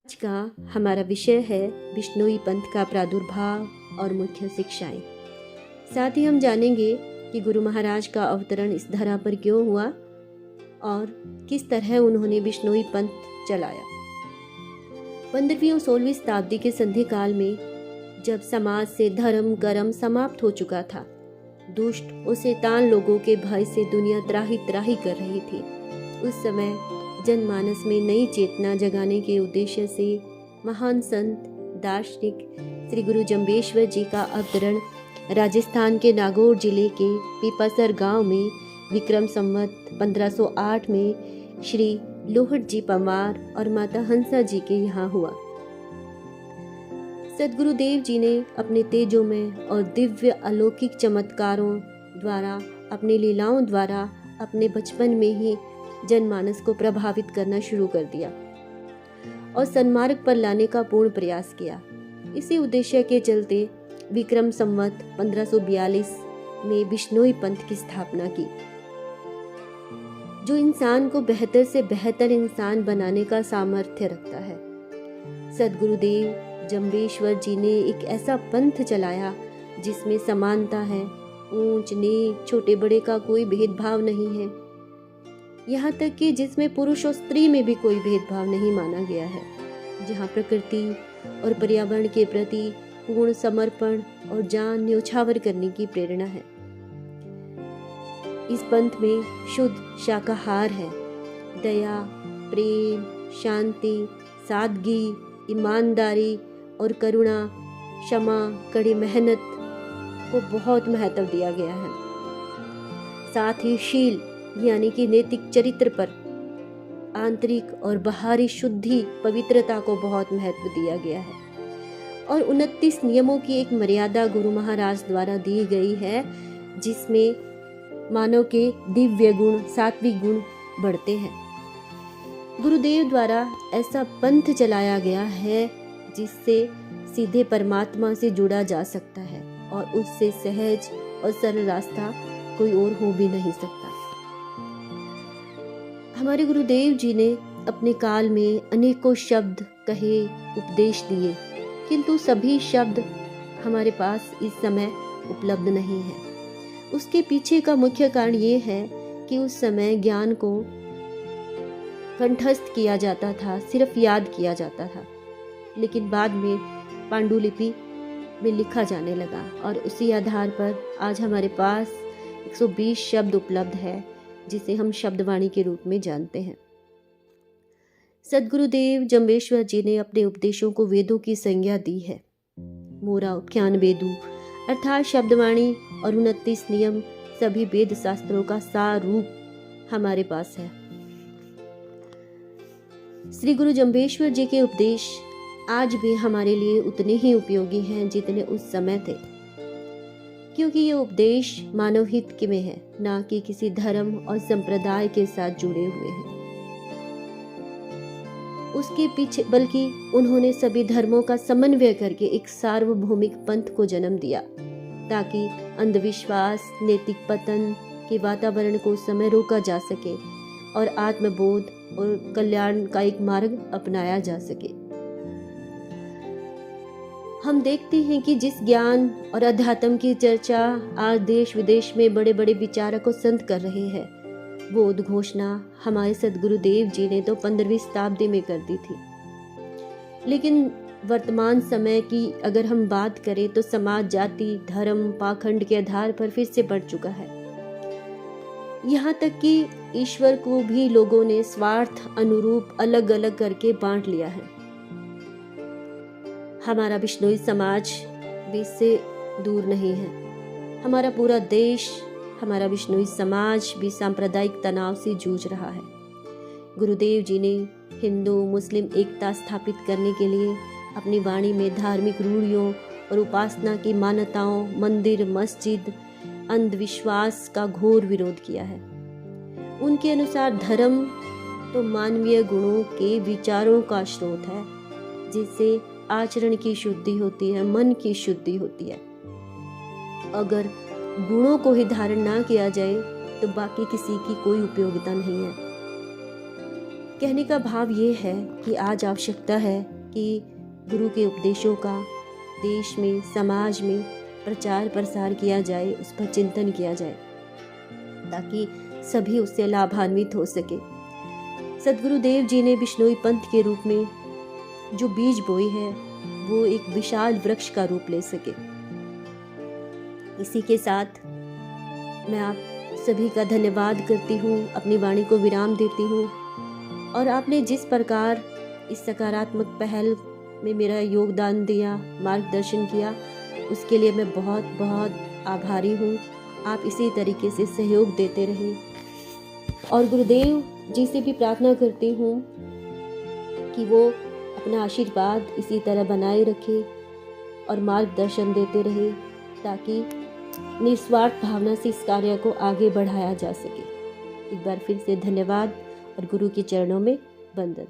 आज का हमारा विषय है बिश्नोई पंथ का प्रादुर्भाव और मुख्य शिक्षाएं। साथ ही हम जानेंगे कि गुरु महाराज का अवतरण इस धरा पर क्यों हुआ और किस तरह उन्होंने बिश्नोई पंथ चलाया। 15वीं और 16वीं शताब्दी के संधि काल में जब समाज से धर्म कर्म समाप्त हो चुका था, दुष्ट और शैतान लोगों के भय से दुनिया त्राही त्राही कर रही थी, उस समय जनमानस में नई चेतना जगाने के उद्देश्य से महान संत दार्शनिक श्री गुरु जम्बेश्वर जी का अवतरण राजस्थान के नागौर जिले के पीपासर गांव में विक्रम संवत 1508 में श्री लोहट जी परमार और माता हंसा जी के यहाँ हुआ। सदगुरुदेव जी ने अपने तेजोमय और दिव्य अलौकिक चमत्कारों द्वारा, अपनी लीलाओं द्वारा अपने बचपन में ही जनमानस को प्रभावित करना शुरू कर दिया और सन्मार्ग पर लाने का पूर्ण प्रयास किया। इसी उद्देश्य के चलते विक्रम संवत 1542 में बिश्नोई पंथ की स्थापना की, जो इंसान को बेहतर से बेहतर इंसान बनाने का सामर्थ्य रखता है। सदगुरुदेव जम्बेश्वर जी ने एक ऐसा पंथ चलाया जिसमें समानता है, ऊंच नीच छोटे बड़े का कोई भेदभाव नहीं है, यहाँ तक कि जिसमें पुरुष और स्त्री में भी कोई भेदभाव नहीं माना गया है, जहाँ प्रकृति और पर्यावरण के प्रति पूर्ण समर्पण और जान न्योछावर करने की प्रेरणा है। इस पंथ में शुद्ध शाकाहार है। दया, प्रेम, शांति, सादगी, ईमानदारी और करुणा, क्षमा, कड़ी मेहनत को बहुत महत्व दिया गया है। साथ ही शील यानी कि नैतिक चरित्र पर, आंतरिक और बाहरी शुद्धि पवित्रता को बहुत महत्व दिया गया है और 29 नियमों की एक मर्यादा गुरु महाराज द्वारा दी गई है, जिसमें मानव के दिव्य गुण, सात्विक गुण बढ़ते हैं। गुरुदेव द्वारा ऐसा पंथ चलाया गया है जिससे सीधे परमात्मा से जुड़ा जा सकता है और उससे सहज और सरल रास्ता कोई और हो भी नहीं सकता। हमारे गुरुदेव जी ने अपने काल में अनेकों शब्द कहे, उपदेश दिए, किंतु सभी शब्द हमारे पास इस समय उपलब्ध नहीं है। उसके पीछे का मुख्य कारण ये है कि उस समय ज्ञान को कंठस्थ किया जाता था, सिर्फ याद किया जाता था, लेकिन बाद में पांडुलिपि में लिखा जाने लगा और उसी आधार पर आज हमारे पास 120 शब्द उपलब्ध है, जिसे हम शब्दवाणी के रूप में जानते हैं। सदगुरुदेव जम्बेश्वर जी ने अपने उपदेशों को वेदों की संज्ञा दी है। मोरा उख्यान वेदू अर्थात शब्दवाणी और 29 नियम सभी वेद शास्त्रों का सार रूप हमारे पास है। श्री गुरु जम्बेश्वर जी के उपदेश आज भी हमारे लिए उतने ही उपयोगी हैं जितने उस समय थे, क्योंकि ये उपदेश मानव हित के में है, ना कि किसी धर्म और संप्रदाय के साथ जुड़े हुए हैं। उसके पीछे बल्कि उन्होंने सभी धर्मों का समन्वय करके एक सार्वभौमिक पंथ को जन्म दिया, ताकि अंधविश्वास, नैतिक पतन के वातावरण को समय रोका जा सके और आत्मबोध और कल्याण का एक मार्ग अपनाया जा सके। हम देखते हैं कि जिस ज्ञान और अध्यात्म की चर्चा आज देश विदेश में बड़े बड़े विचारक और संत कर रहे हैं, वो उद्घोषणा हमारे सदगुरुदेव जी ने तो 15वीं शताब्दी में कर दी थी। लेकिन वर्तमान समय की अगर हम बात करें तो समाज जाति, धर्म, पाखंड के आधार पर फिर से बढ़ चुका है। यहाँ तक कि ईश्वर को भी लोगों ने स्वार्थ अनुरूप अलग अलग करके बांट लिया है। हमारा बिश्नोई समाज भी इससे दूर नहीं है। हमारा पूरा देश, हमारा बिश्नोई समाज भी सांप्रदायिक तनाव से जूझ रहा है। गुरुदेव जी ने हिंदू मुस्लिम एकता स्थापित करने के लिए अपनी वाणी में धार्मिक रूढ़ियों और उपासना की मान्यताओं, मंदिर, मस्जिद, अंधविश्वास का घोर विरोध किया है। उनके अनुसार धर्म तो मानवीय गुणों के विचारों का स्रोत है, जिससे आचरण की शुद्धि होती है, मन की शुद्धि होती है। अगर गुणों को ही धारण ना किया जाए तो बाकी किसी की कोई उपयोगिता नहीं है। कहने का भाव ये है कि आज आवश्यकता है कि गुरु के उपदेशों का देश में, समाज में प्रचार प्रसार किया जाए, उस पर चिंतन किया जाए ताकि सभी उससे लाभान्वित हो सके। सद्गुरुदेव जी ने बिश्नोई पंथ के रूप में जो बीज बोई है वो एक विशाल वृक्ष का रूप ले सके। इसी के साथ मैं आप सभी का धन्यवाद करती हूँ, अपनी वाणी को विराम देती हूँ। और आपने जिस प्रकार इस सकारात्मक पहल में मेरा योगदान दिया, मार्गदर्शन किया, उसके लिए मैं बहुत बहुत आभारी हूँ। आप इसी तरीके से सहयोग देते रहें और गुरुदेव जी से भी प्रार्थना करती हूँ कि वो अपना आशीर्वाद इसी तरह बनाए रखे और मार्गदर्शन देते रहे ताकि निस्वार्थ भावना से इस कार्य को आगे बढ़ाया जा सके। एक बार फिर से धन्यवाद और गुरु के चरणों में वंदन।